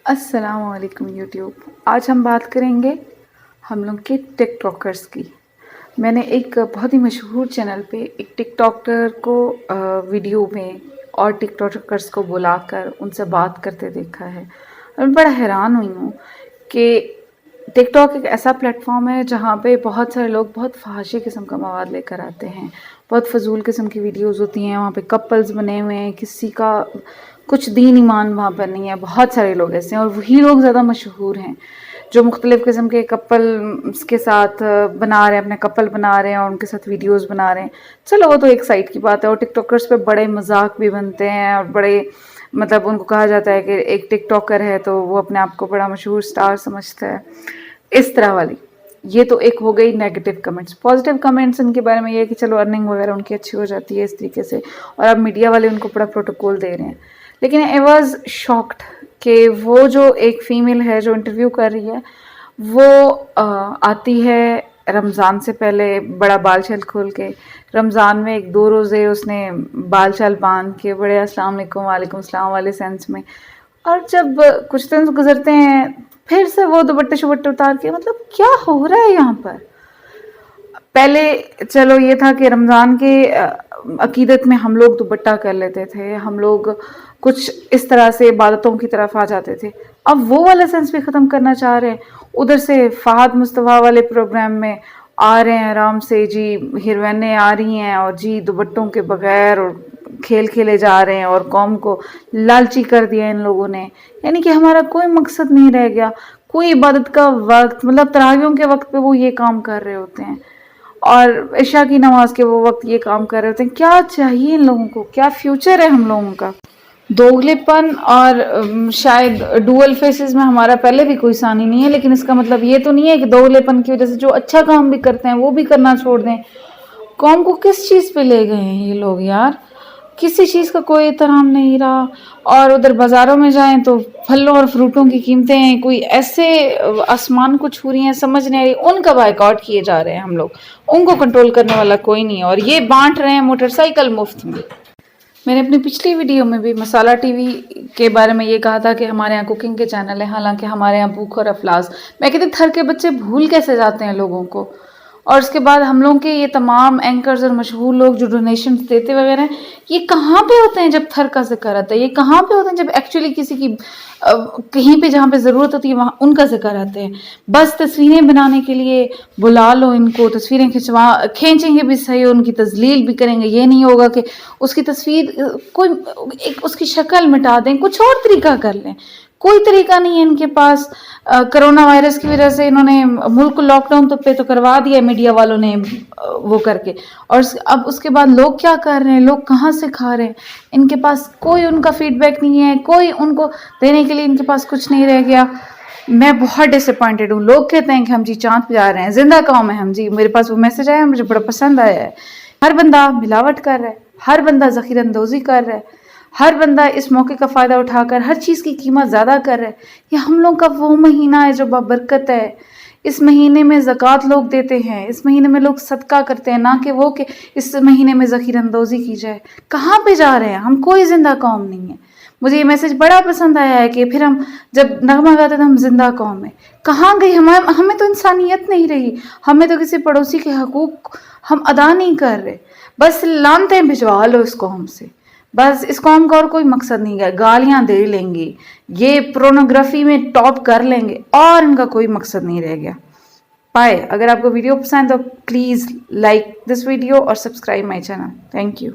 السلام علیکم یوٹیوب. آج ہم بات کریں گے ہم لوگ کے ٹک ٹاکرس کی. میں نے ایک بہت ہی مشہور چینل پہ ایک ٹک ٹاکر کو ویڈیو میں اور ٹک ٹاکرس کو بلا کر ان سے بات کرتے دیکھا ہے. اور میں بڑا حیران ہوئی ہوں کہ ٹک ٹاک ایک ایسا پلیٹ فارم ہے جہاں پہ بہت سارے لوگ بہت فحاشی قسم کا مواد لے کر آتے ہیں. بہت فضول قسم کی ویڈیوز ہوتی ہیں. وہاں پہ کپلز بنے ہوئے ہیں, کسی کا کچھ دین ایمان وہاں پر نہیں ہے. بہت سارے لوگ ایسے ہیں اور وہی لوگ زیادہ مشہور ہیں جو مختلف قسم کے کپل کے ساتھ بنا رہے ہیں, اپنے کپل بنا رہے ہیں اور ان کے ساتھ ویڈیوز بنا رہے ہیں. چلو وہ تو ایک سائڈ کی بات ہے. اور ٹک ٹاکرس پہ بڑے مذاق بھی بنتے ہیں اور بڑے مطلب ان کو کہا جاتا ہے کہ ایک ٹک ٹاکر ہے تو وہ اپنے آپ کو بڑا مشہور سٹار سمجھتا ہے. اس طرح والی یہ تو ایک ہو گئی نیگیٹو کمنٹس. پازیٹیو کمنٹس ان کے بارے میں یہ ہے کہ چلو ارننگ وغیرہ ان کی اچھی ہو جاتی ہے اس طریقے سے, اور اب میڈیا والے ان کو بڑا پروٹوکول دے رہے ہیں. لیکن آئی واز شاکڈ کہ وہ جو ایک فیمیل ہے جو انٹرویو کر رہی ہے وہ آتی ہے رمضان سے پہلے بڑا بال چال کھول کے. رمضان میں 1-2 روزے اس نے بال چال باندھ کے بڑے السلام علیکم وعلیکم السلام والے سینس میں, اور جب کچھ دن گزرتے ہیں پھر سے وہ دوپٹے شپٹے اتار کے. مطلب کیا ہو رہا ہے یہاں پر؟ پہلے چلو یہ تھا کہ رمضان کے عقیدت میں ہم لوگ دوپٹہ کر لیتے تھے, ہم لوگ کچھ اس طرح سے عبادتوں کی طرف آ جاتے تھے. اب وہ والا سینس بھی ختم کرنا چاہ رہے ہیں. ادھر سے فہد مصطفیٰ والے پروگرام میں آ رہے ہیں آرام سے, جی ہیروینیں آ رہی ہیں اور جی دوپٹوں کے بغیر اور کھیل کھیلے جا رہے ہیں اور قوم کو لالچی کر دیا ان لوگوں نے. یعنی کہ ہمارا کوئی مقصد نہیں رہ گیا. کوئی عبادت کا وقت مطلب تراویحوں کے وقت پہ وہ یہ کام کر رہے ہوتے ہیں اور عشاء کی نماز کے وہ وقت یہ کام کر رہے ہوتے ہیں. کیا چاہیے ان لوگوں کو؟ کیا فیوچر ہے ہم لوگوں کا؟ دوگلے پن اور شاید ڈوئل فیسز میں ہمارا پہلے بھی کوئی ثانی نہیں ہے, لیکن اس کا مطلب یہ تو نہیں ہے کہ دوگلے پن کی وجہ سے جو اچھا کام بھی کرتے ہیں وہ بھی کرنا چھوڑ دیں. قوم کو کس چیز پہ لے گئے ہیں یہ لوگ یار؟ کسی چیز کا کوئی احترام نہیں رہا. اور ادھر بازاروں میں جائیں تو پھلوں اور فروٹوں کی قیمتیں کوئی ایسے آسمان کو چھو رہی ہیں سمجھ نہیں آ رہی. ان کا بائیک آؤٹ کیے جا رہے ہیں ہم لوگ. ان کو کنٹرول کرنے والا کوئی نہیں ہے اور یہ بانٹ رہے ہیں موٹر سائیکل مفت میں. میں نے اپنی پچھلی ویڈیو میں بھی مسالہ ٹی وی کے بارے میں یہ کہا تھا کہ ہمارے یہاں کوکنگ کے چینل ہیں, حالانکہ ہمارے یہاں بھوک اور افلاس. میں کہتی تھر کے بچے بھول کیسے جاتے ہیں لوگوں کو. اور اس کے بعد ہم لوگوں کے یہ تمام اینکرز اور مشہور لوگ جو ڈونیشنز دیتے وغیرہ ہیں, یہ کہاں پہ ہوتے ہیں جب تھر کا ذکر آتا ہے؟ یہ کہاں پہ ہوتے ہیں جب ایکچولی کسی کی کہیں پہ جہاں پہ ضرورت ہوتی ہے وہاں ان کا ذکر آتے ہیں؟ بس تصویریں بنانے کے لیے بلا لو ان کو, تصویریں کھینچیں گے بھی صحیح, ان کی تذلیل بھی کریں گے. یہ نہیں ہوگا کہ اس کی تصویر کوئی اس کی شکل مٹا دیں, کچھ اور طریقہ کر لیں. کوئی طریقہ نہیں ہے ان کے پاس. کرونا وائرس کی وجہ سے انہوں نے ملک کو لاک ڈاؤن پہ تو کروا دیا میڈیا والوں نے وہ کر کے, اور اب اس کے بعد لوگ کیا کر رہے ہیں, لوگ کہاں سے کھا رہے ہیں؟ ان کے پاس کوئی ان کا فیڈ بیک نہیں ہے, کوئی ان کو دینے کے لیے ان کے پاس کچھ نہیں رہ گیا. میں بہت ڈس اپوائنٹڈ ہوں. لوگ کہتے ہیں کہ ہم جی چاند پہ جا رہے ہیں, زندہ قوم ہے ہم جی. میرے پاس وہ میسج آیا, مجھے بڑا پسند آیا ہے. ہر بندہ ملاوٹ کر رہا ہے, ہر بندہ ذخیرہ اندوزی کر رہا ہے, ہر بندہ اس موقع کا فائدہ اٹھا کر ہر چیز کی قیمت زیادہ کر رہا ہے. یہ ہم لوگ کا وہ مہینہ ہے جو بابرکت ہے. اس مہینے میں زکوٰۃ لوگ دیتے ہیں, اس مہینے میں لوگ صدقہ کرتے ہیں, نہ کہ وہ کہ اس مہینے میں ذخیرہ اندوزی کی جائے. کہاں پہ جا رہے ہیں ہم؟ کوئی زندہ قوم نہیں ہے. مجھے یہ میسج بڑا پسند آیا ہے کہ پھر ہم جب نغمہ گاتے تو ہم زندہ قوم ہیں. کہاں گئی ہمیں تو انسانیت نہیں رہی. ہمیں تو کسی پڑوسی کے حقوق ہم ادا نہیں کر رہے. بس لانتیں بھجوا لو اس قوم سے. بس اس قوم کا اور کوئی مقصد نہیں ہے. گالیاں دے لیں گے, یہ پورنوگرافی میں ٹاپ کر لیں گے, اور ان کا کوئی مقصد نہیں رہ گیا. بائے. اگر آپ کو ویڈیو پسند تو پلیز لائک دس ویڈیو اور subscribe my channel. Thank you.